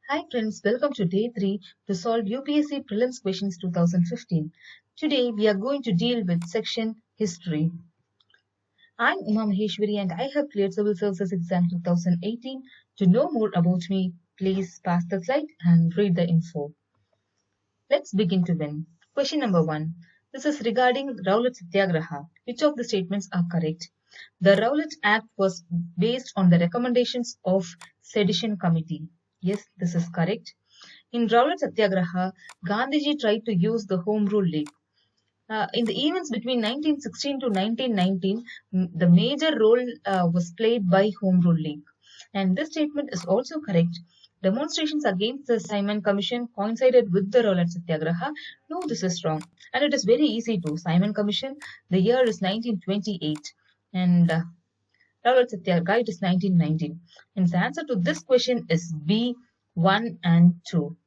Hi friends, welcome to day 3 to solve UPSC Prelims questions 2015. Today we are going to deal with section History. I'm Uma Maheshwari and I have cleared Civil Services Exam 2018. To know more about me, please pass the slide and read the info. Let's begin to win. Question number 1. This is regarding Rowlatt Satyagraha. Which of the statements are correct? The Rowlatt Act was based on the recommendations of Sedition Committee. Yes, this is correct. In Rowlatt Satyagraha, Gandhiji tried to use the Home Rule League. In the events between 1916 to 1919, the major role was played by Home Rule League. And this statement is also correct. Demonstrations against the Simon Commission coincided with the Rowlatt Satyagraha. No, this is wrong. And it is very easy to. Simon Commission, the year is 1928. And Rowlatt Satyagraha, it is 1919. And the answer to this question is B, 1 and 2.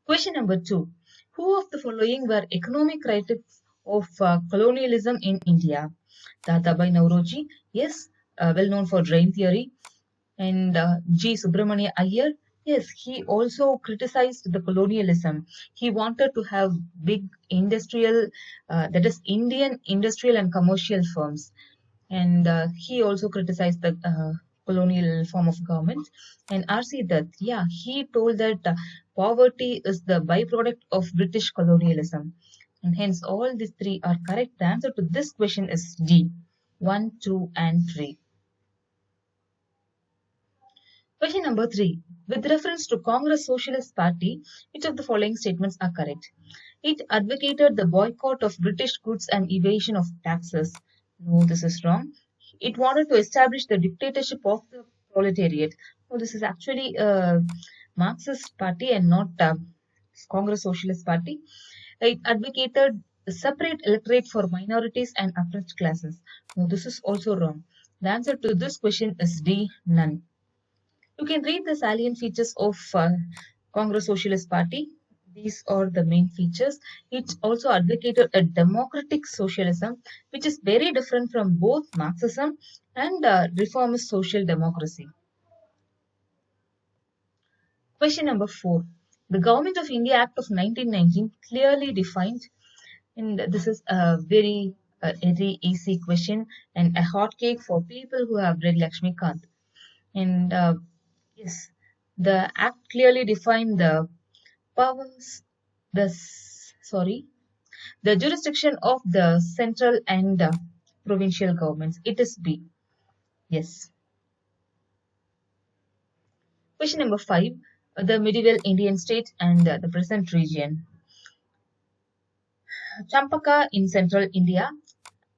Question number 2. Who of the following were economic critics of colonialism in India? Dadabhai Nauroji, yes, well known for drain theory. And G. Subramania Iyer, yes, he also criticized the colonialism. He wanted to have big industrial, that is Indian industrial and commercial firms. And he also criticized the colonial form of government. And R.C. Dutt, yeah, he told that poverty is the byproduct of British colonialism. And hence, all these three are correct. The answer to this question is D, 1, 2, and 3. Question number 3. With reference to Congress Socialist Party, which of the following statements are correct? It advocated the boycott of British goods and evasion of taxes. No, this is wrong. It wanted to establish the dictatorship of the proletariat. No, this is actually a Marxist party and not Congress Socialist Party. It advocated a separate electorate for minorities and oppressed classes. No, this is also wrong. The answer to this question is D, none. You can read the salient features of Congress Socialist Party. These are the main features. It also advocated a democratic socialism, which is very different from both Marxism and reformist social democracy. Question number 4. The Government of India Act of 1919 clearly defined, and this is a very easy question and a hot cake for people who have read Lakshmikant. And yes, the Act clearly defined the powers, the jurisdiction of the central and provincial governments. It is B. Yes. Question number 5. The medieval Indian state and the present region. Champaka in central India.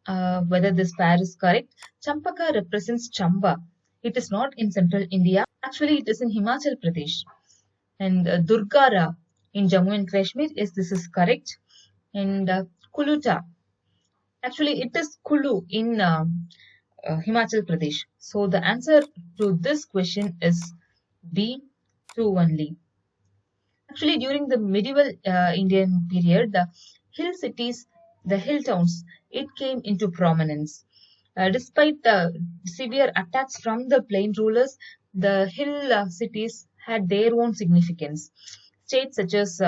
Whether this pair is correct. Champaka represents Chamba. It is not in central India. Actually, it is in Himachal Pradesh. And Durgara in Jammu and Kashmir. Yes, this is correct. And Kuluta. Actually, it is Kulu in Himachal Pradesh. So the answer to this question is B, 2 only. Actually, during the medieval Indian period, the hill cities, the hill towns, it came into prominence. Despite the severe attacks from the plain rulers, the hill cities had their own significance. States such as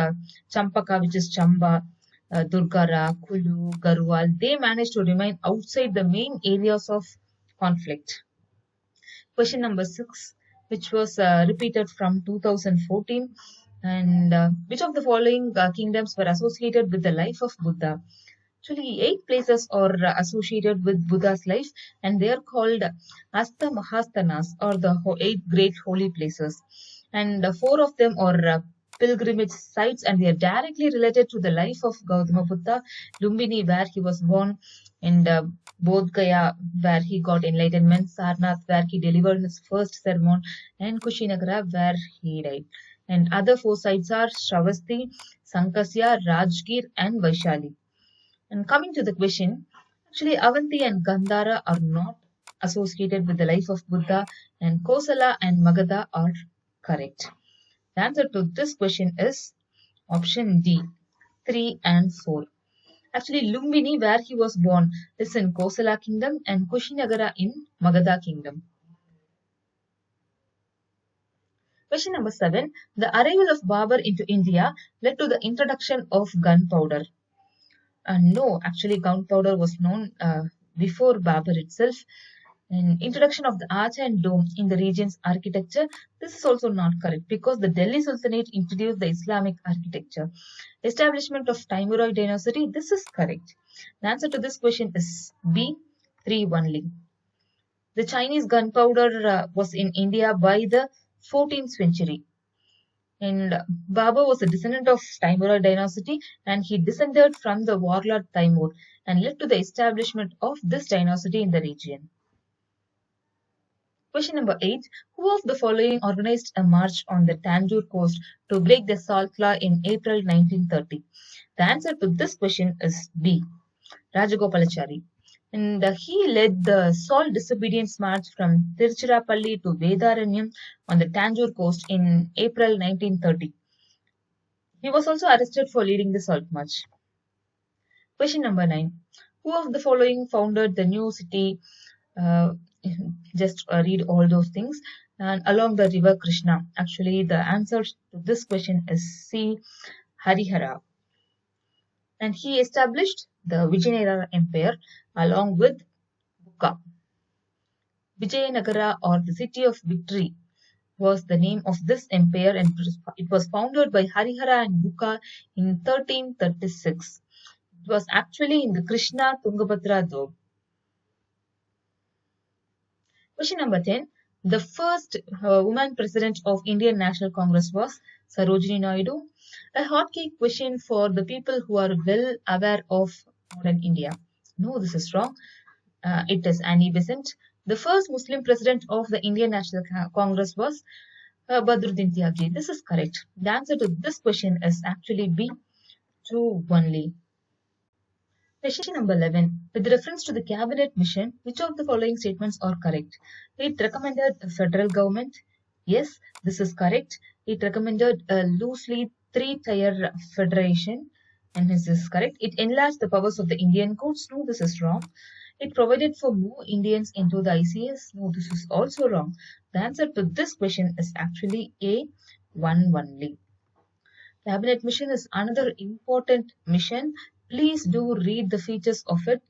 Champaka, which is Chamba, Durgara, Kulu, Garhwal, they managed to remain outside the main areas of conflict. Question number 6, which was repeated from 2014. And which of the following kingdoms were associated with the life of Buddha? Actually, 8 places are associated with Buddha's life, and they are called Asta Mahasthanas, or the 8 great holy places. And 4 of them are pilgrimage sites, and they are directly related to the life of Gautama Buddha. Lumbini, where he was born, and Bodh Gaya, where he got enlightenment, Sarnath, where he delivered his first sermon, and Kushinagara, where he died. And other 4 sites are Shravasti, Sankasya, Rajgir, and Vaishali. And coming to the question, actually Avanti and Gandhara are not associated with the life of Buddha, and Kosala and Magadha are correct. The answer to this question is option D, 3 and 4. Actually, Lumbini, where he was born, is in Kosala kingdom, and Kushinagara in Magadha kingdom. Question number 7. The arrival of Babur into India led to the introduction of gunpowder. No, actually gunpowder was known before Babur itself. And introduction of the arch and dome in the region's architecture, this is also not correct because the Delhi Sultanate introduced the Islamic architecture. Establishment of Timurid dynasty, this is correct. The answer to this question is B, 3 only. The Chinese gunpowder was in India by the 14th century. And Babur was a descendant of Timurid dynasty, and he descended from the warlord Timur and led to the establishment of this dynasty in the region. Question number 8. Who of the following organized a march on the Tanjore coast to break the salt law in April 1930? The answer to this question is B, Rajagopalachari. And he led the salt disobedience march from Tiruchirappalli to Vedaranyam on the Tanjore coast in April 1930. He was also arrested for leading the salt march. Question number 9. Who of the following founded the new city? Just read all those things. And along the river Krishna. Actually, the answer to this question is C, Harihara. And he established the Vijayanagara Empire along with Bukka. Vijayanagara, or the city of victory, was the name of this empire, and it was founded by Harihara and Bukka in 1336. It was actually in the Krishna Tungabhadra Doab. Question number 10. The first woman president of Indian National Congress was Sarojini Naidu. A hotcake question for the people who are well aware of modern India. No, this is wrong. It is Annie Besant. The first Muslim president of the Indian National Congress was Badruddin Tyagi. This is correct. The answer to this question is actually B, 2 only. Question number 11. With reference to the cabinet mission, which of the following statements are correct? It recommended a federal government. Yes, this is correct. It recommended a loosely three-tier federation. And this is correct. It enlarged the powers of the Indian courts. No, this is wrong. It provided for more Indians into the ICS. No, this is also wrong. The answer to this question is actually A, 1 only. Cabinet mission is another important mission. Please do read the features of it.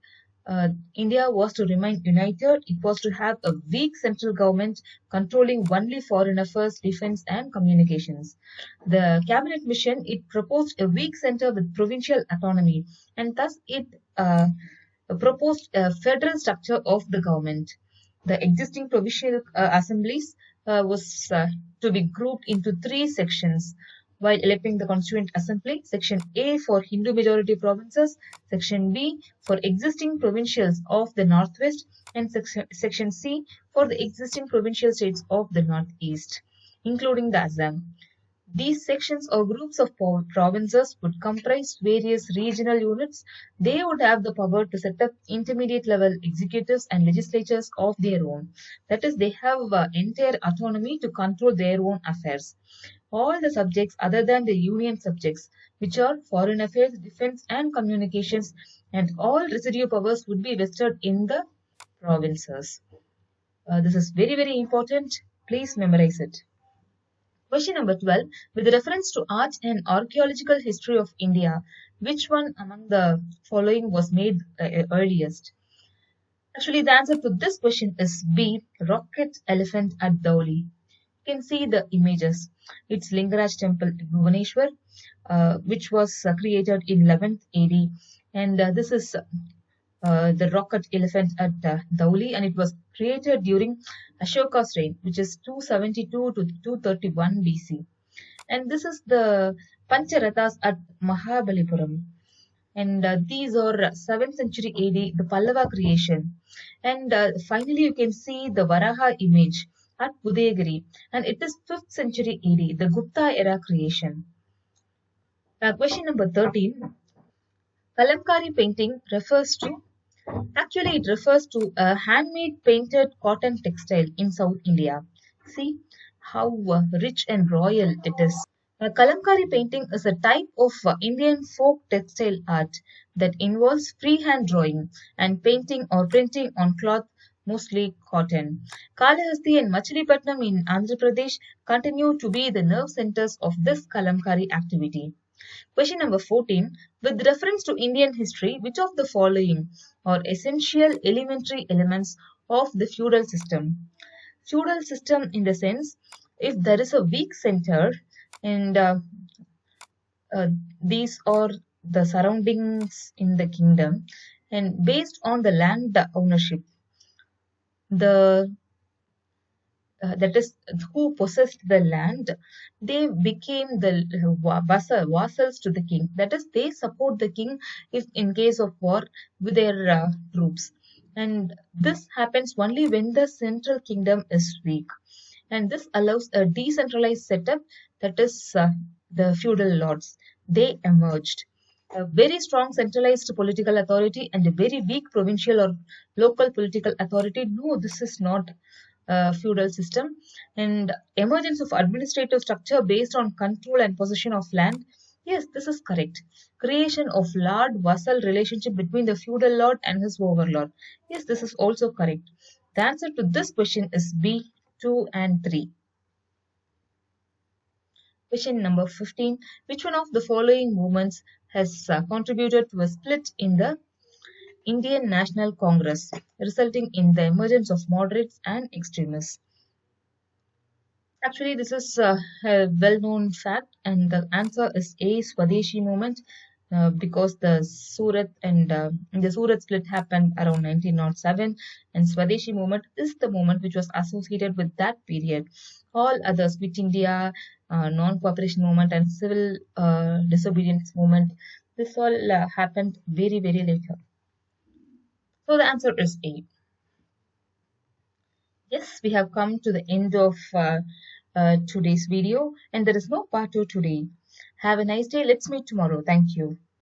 India was to remain united. It was to have a weak central government controlling only foreign affairs, defense, and communications. The cabinet mission, it proposed a weak center with provincial autonomy, and thus it proposed a federal structure of the government. The existing provincial assemblies was to be grouped into 3 sections while electing the Constituent Assembly. Section A for Hindu majority provinces, Section B for existing provincials of the Northwest, and Section C for the existing provincial states of the Northeast, including the Assam. These sections or groups of provinces would comprise various regional units. They would have the power to set up intermediate level executives and legislatures of their own. That is, they have entire autonomy to control their own affairs. All the subjects other than the union subjects, which are foreign affairs, defense, and communications, and all residue powers would be vested in the provinces. This is very, very important. Please memorize it. Question number 12. With reference to art and archaeological history of India, which one among the following was made earliest? Actually, the answer to this question is B, Rocket Elephant at Dhauli. You can see the images. It's Lingaraj Temple in Bhubaneswar, which was created in 11th AD. And this is the rocket elephant at Dhauli, and it was created during Ashoka's reign, which is 272 to 231 BC. And this is the Pancharathas at Mahabalipuram. And these are 7th century AD, the Pallava creation. And finally, you can see the Varaha image at Udayagiri, and it is 5th century AD, the Gupta era creation. Question number 13. Kalamkari painting refers to, actually it refers to a handmade painted cotton textile in South India. See how rich and royal it is. Kalamkari painting is a type of Indian folk textile art that involves freehand drawing and painting or printing on cloth Mostly cotton. Kalahasti and Machilipatnam in Andhra Pradesh continue to be the nerve centers of this kalamkari activity. Question number 14. With reference to Indian history, which of the following are essential elementary elements of the feudal system? Feudal system in the sense, if there is a weak center and uh, these are the surroundings in the kingdom, and based on the land ownership, the that is who possessed the land, they became the vassals to the king. That is, they support the king if in case of war with their troops. And this happens only when the central kingdom is weak. And this allows a decentralized setup, that is the feudal lords. They emerged. A very strong centralized political authority and a very weak provincial or local political authority. No, this is not feudal system. And emergence of administrative structure based on control and possession of land. Yes, this is correct. Creation of lord vassal relationship between the feudal lord and his overlord. Yes, this is also correct. The answer to this question is B, 2 and 3. Question number 15. Which one of the following movements has contributed to a split in the Indian National Congress, resulting in the emergence of moderates and extremists? Actually, this is a well-known fact, and the answer is A, Swadeshi movement, because the Surat split happened around 1907, and Swadeshi movement is the movement which was associated with that period. All others, Quit India, non-cooperation movement, and civil disobedience movement, this all happened very, very later. So the answer is A. Yes, we have come to the end of today's video, and there is no part 2 today. Have a nice day. Let's meet tomorrow. Thank you.